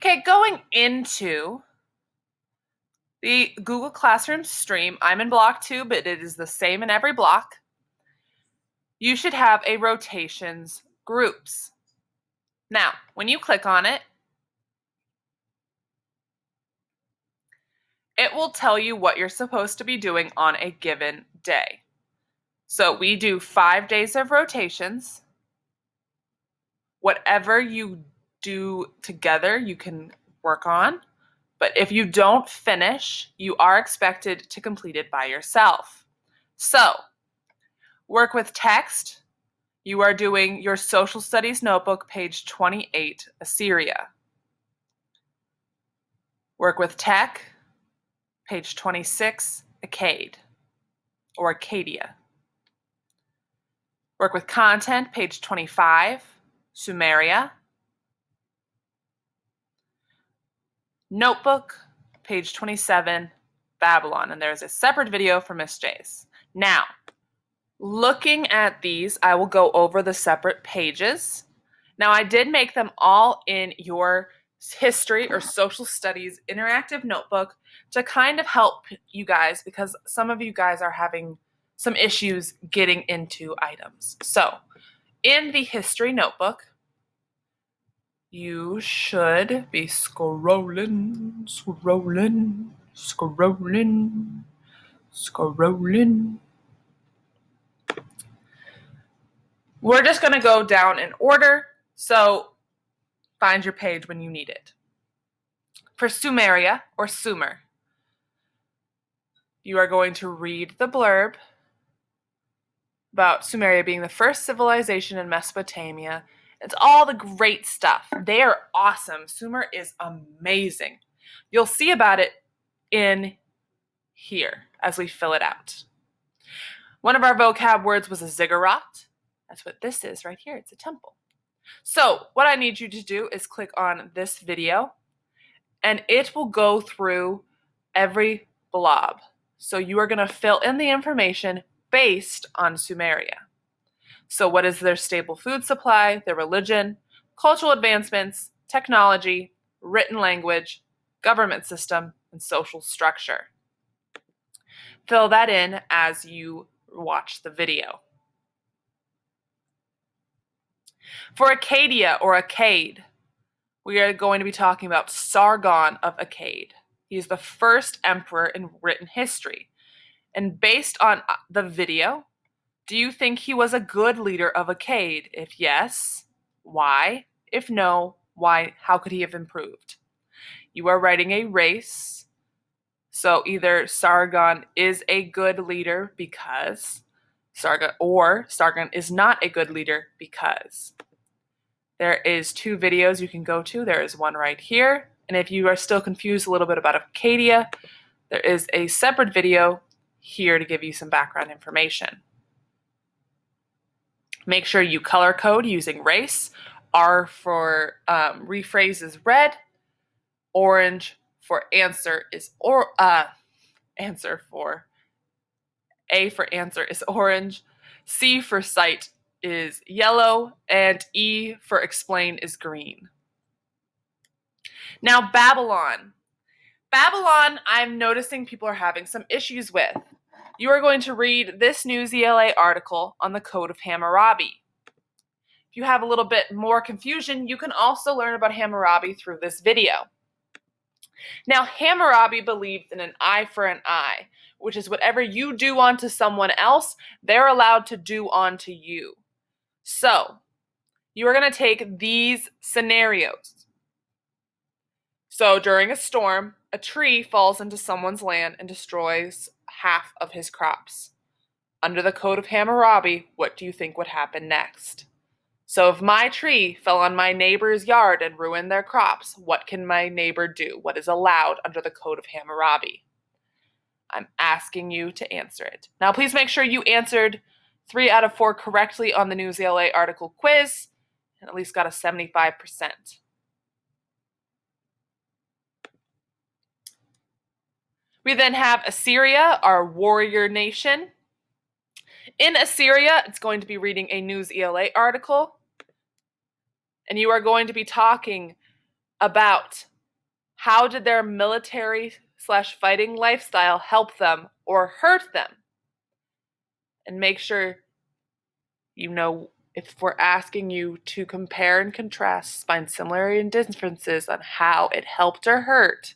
Okay, going into the Google Classroom stream, I'm in block 2, but it is the same in every block. You should have a rotations groups. Now, when you click on it, it will tell you what you're supposed to be doing on a given day. So we do 5 days of rotations. Whatever you do together, you can work on. But if you don't finish, you are expected to complete it by yourself. So, work with text. You are doing your social studies notebook, page 28, Assyria. Work with tech, page 26, Akkad, or Acadia. Work with content, page 25, Sumeria. Notebook, page 27, Babylon. And there's a separate video for Miss J's. Now, looking at these, I will go over the separate pages. Now, I did make them all in your history or social studies interactive notebook to kind of help you guys because some of you guys are having some issues getting into items. So, in the history notebook, you should be scrolling. We're just going to go down in order, so find your page when you need it. For Sumeria, or Sumer, you are going to read the blurb about Sumeria being the first civilization in Mesopotamia. It's all the great stuff. They are awesome. Sumer is amazing. You'll see about it in here as we fill it out. One of our vocab words was a ziggurat. That's what this is right here. It's a temple. So what I need you to do is click on this video, and it will go through every blob. So you are going to fill in the information based on Sumeria. So what is their stable food supply, their religion, cultural advancements, technology, written language, government system, and social structure. Fill that in as you watch the video. For Acadia or Akkad, we are going to be talking about Sargon of Akkad. He is the first emperor in written history. And based on the video, do you think he was a good leader of Akkad? If yes, why? If no, why? How could he have improved? You are writing a race. So either Sargon is a good leader because Sargon, or Sargon is not a good leader because. There is 2 videos you can go to. There is one right here. And if you are still confused a little bit about Acadia, there is a separate video here to give you some background information. Make sure you color code using race. R for rephrase is red. Orange for answer is answer for A for answer is orange. C for cite is yellow, and E for explain is green. Now, Babylon. Babylon, I'm noticing people are having some issues with. You are going to read this News ELA article on the Code of Hammurabi. If you have a little bit more confusion, you can also learn about Hammurabi through this video. Now, Hammurabi believed in an eye for an eye, which is whatever you do onto someone else, they're allowed to do onto you. So, you are going to take these scenarios. So, during a storm, a tree falls into someone's land and destroys half of his crops. Under the Code of Hammurabi, what do you think would happen next? So, if my tree fell on my neighbor's yard and ruined their crops, what can my neighbor do? What is allowed under the Code of Hammurabi? I'm asking you to answer it. Now, please make sure you answered 3 out of 4 correctly on the News ELA article quiz, and at least got a 75%. We then have Assyria, our warrior nation. In Assyria, it's going to be reading a News ELA article, and you are going to be talking about How did their military/fighting lifestyle help them or hurt them? And make sure you know if we're asking you to compare and contrast, find similarity and differences on how it helped or hurt,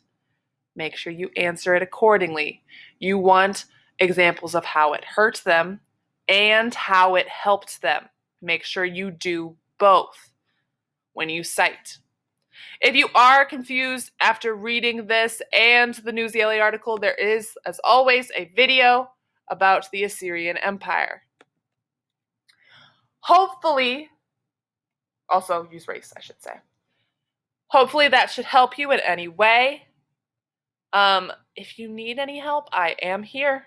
make sure you answer it accordingly. You want examples of how it hurt them and how it helped them. Make sure you do both when you cite. If you are confused after reading this and the News ELA article, there is, as always, a video about the Assyrian Empire. Hopefully, also use race, I should say. Hopefully that should help you in any way. If you need any help, I am here.